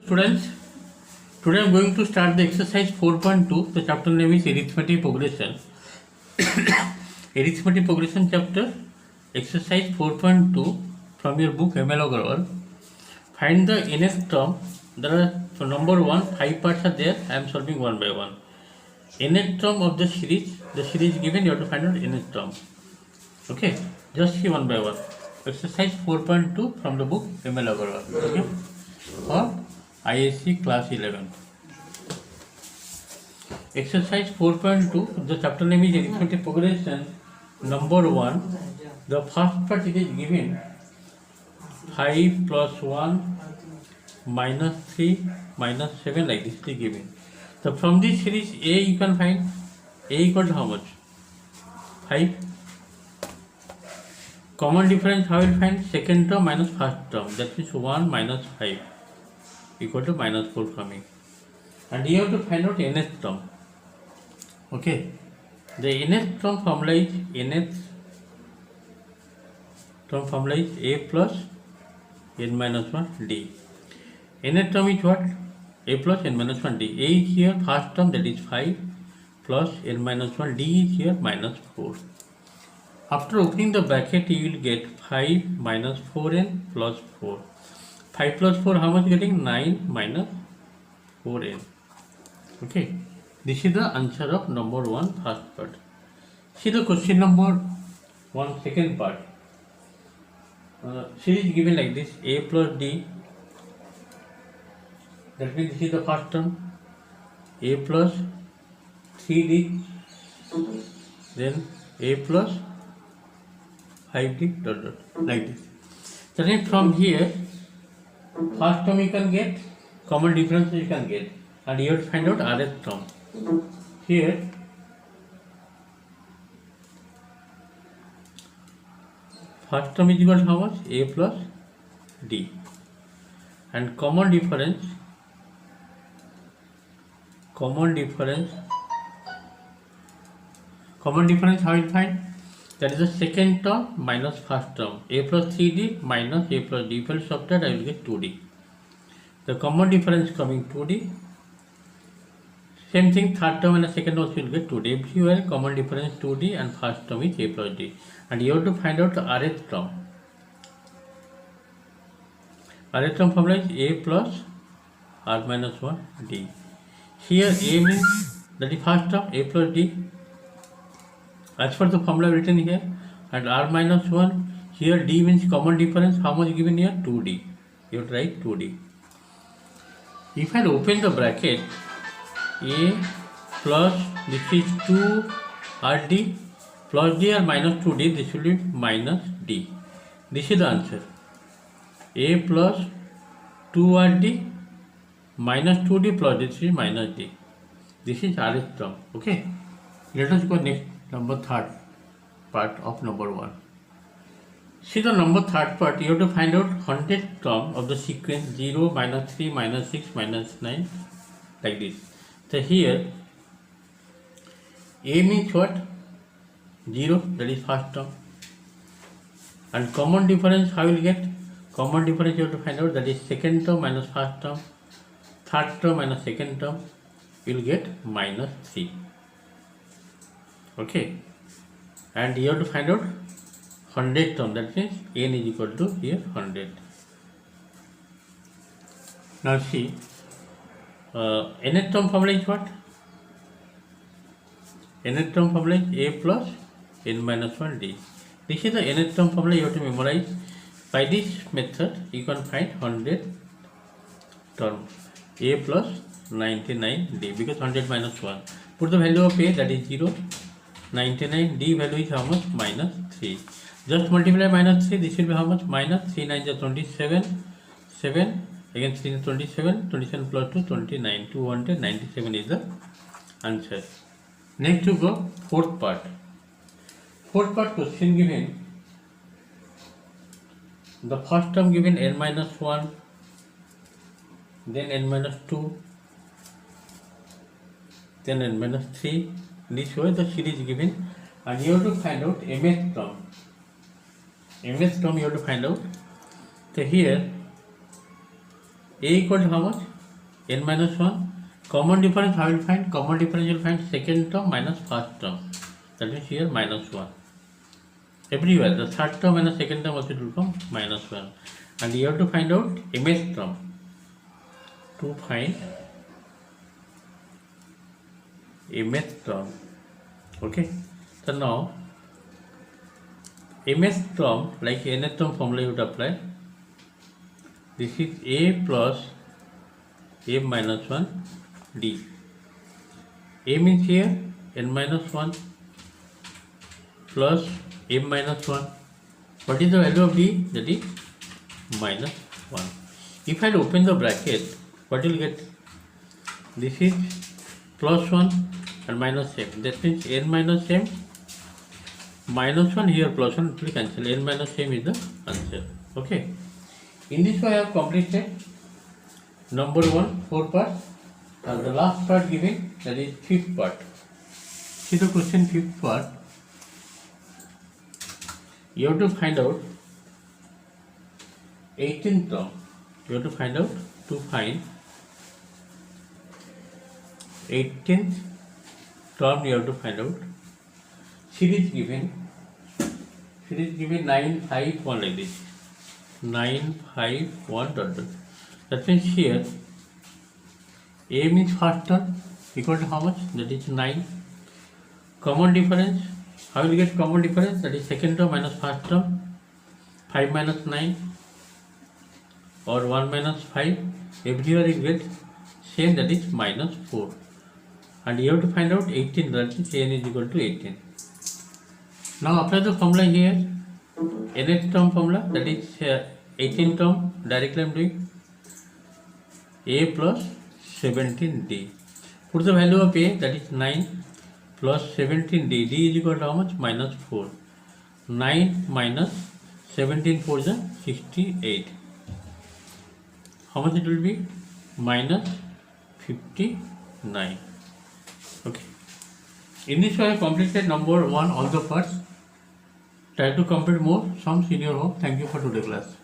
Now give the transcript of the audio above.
Students, today I am going to start the exercise 4.2. The chapter name is Arithmetic Progression. Arithmetic Progression chapter, exercise 4.2 from your book ML Agarwal. Find the nth term. There are, for number 1, 5 parts are there. I am solving one by one. Nth term of the series given, you have to find out nth term. Okay, just see one by one. Exercise 4.2 from the book ML Agarwal. Okay, for ISC class 11. Exercise 4.2, the chapter name is Arithmetic Progression. Number 1, the first part it is given 5 plus 1 minus 3 minus 7, like this is given. So from this series A you can find A equal to how much? 5. Common difference how you will find? Second term minus first term, that means 1 minus 5 equal to minus 4 coming, and you have to find out nth term. Okay, the nth term formula is a plus n minus 1 d. Nth term is what? A plus n minus 1 d. A is here first term, that is 5 plus n minus 1, d is here minus 4. After opening the bracket you will get 5 minus 4n plus 4. 5 plus 4, how much getting? 9 minus 4n. Okay, this is the answer of number 1 first part. See the question number 1 second part. Series given like this, a plus d, that means this is the first term, a plus 3d, then a plus 5d dot dot, like this. So then from here, first term you can get, common difference you can get, and you have to find out rth term. Here first term is equal to how much? A plus d, and common difference how you find? That is the second term minus first term. A plus 3d minus a plus d. If I subtract, I will get 2d. The common difference coming 2d. Same thing, third term and the second also will get 2d. Everywhere common difference 2d and first term is a plus d. And you have to find out the rth term. Rth term formula is a plus r minus 1 d. Here a means that is first term, a plus d, as per the formula written here, and r minus 1, here d means common difference, how much given here? 2d. You have to write 2d. If I open the bracket, a plus this is 2 rd plus d or minus 2d, this will be minus d. This is the answer. A plus 2 rd minus 2d plus this is minus d. This is rth term. Okay, let us go next, number third part of number 1. See the number third part, you have to find out 100th term of the sequence 0, minus 3, minus 6, minus 9, like this. So here a means what? 0, that is first term, and common difference how you will get? Common difference you have to find out, that is second term minus first term, third term minus second term, you will get minus 3. Okay, and you have to find out 100th term, that means n is equal to here 100. Now see, nth term formula is what? Nth term formula is a plus n minus 1 d. This is the nth term formula you have to memorize. By this method you can find 100th term, a plus 99 d, because 100 minus 1. Put the value of a, that is 0. 99, d value is how much? Minus 3. Just multiply minus 3, this will be how much? Minus 3 9 is 27, 7, again 3 is 27, 27 plus 2, 29, 297 is the answer. Next to go, fourth part. Fourth part question given, the first term given n minus 1, then n minus 2, then n minus 3. This way the series given, and you have to find out mth term. Mth term you have to find out. So here A equal to how much? n minus 1. Common difference, how will find? Common difference will find second term minus first term. That means here minus 1. Everywhere, the third term and the second term also will come minus 1. And you have to find out mth term. To find mth term. Okay. So now, mth term, like nth term formula you would apply. This is a plus m minus 1 d. A means here n minus 1 plus m minus 1. What is the value of d? That is minus 1. If I open the bracket, what will get? This is plus 1 and minus m. That means n minus m minus 1 here plus 1 will cancel. N minus m is the answer. Okay. In this way I have completed number 1, 4 parts, and the last part given, that is 5th part. See the question 5th part. You have to find out 18th term. You have to find out, to find 18th term you have to find out. Series given 9, 5, 1 like this. 9, 5, 1 dot dot. That means here a means first term equal to how much? That is 9. Common difference, how will you get common difference? That is second term minus first term. 5 minus 9 or 1 minus 5. Everywhere you get same, that is minus 4. And you have to find out 18, that means n is equal to 18. Now apply the formula here. Nth term formula, that is 18 term, directly I am doing a plus 17d. Put the value of a, that is 9 plus 17d. d is equal to how much? Minus 4. 9 minus 17 for the 68. How much it will be? Minus 59. Okay. In this way I have completed number 1 all the parts. Try to complete more sums in your home. Thank you for today's class.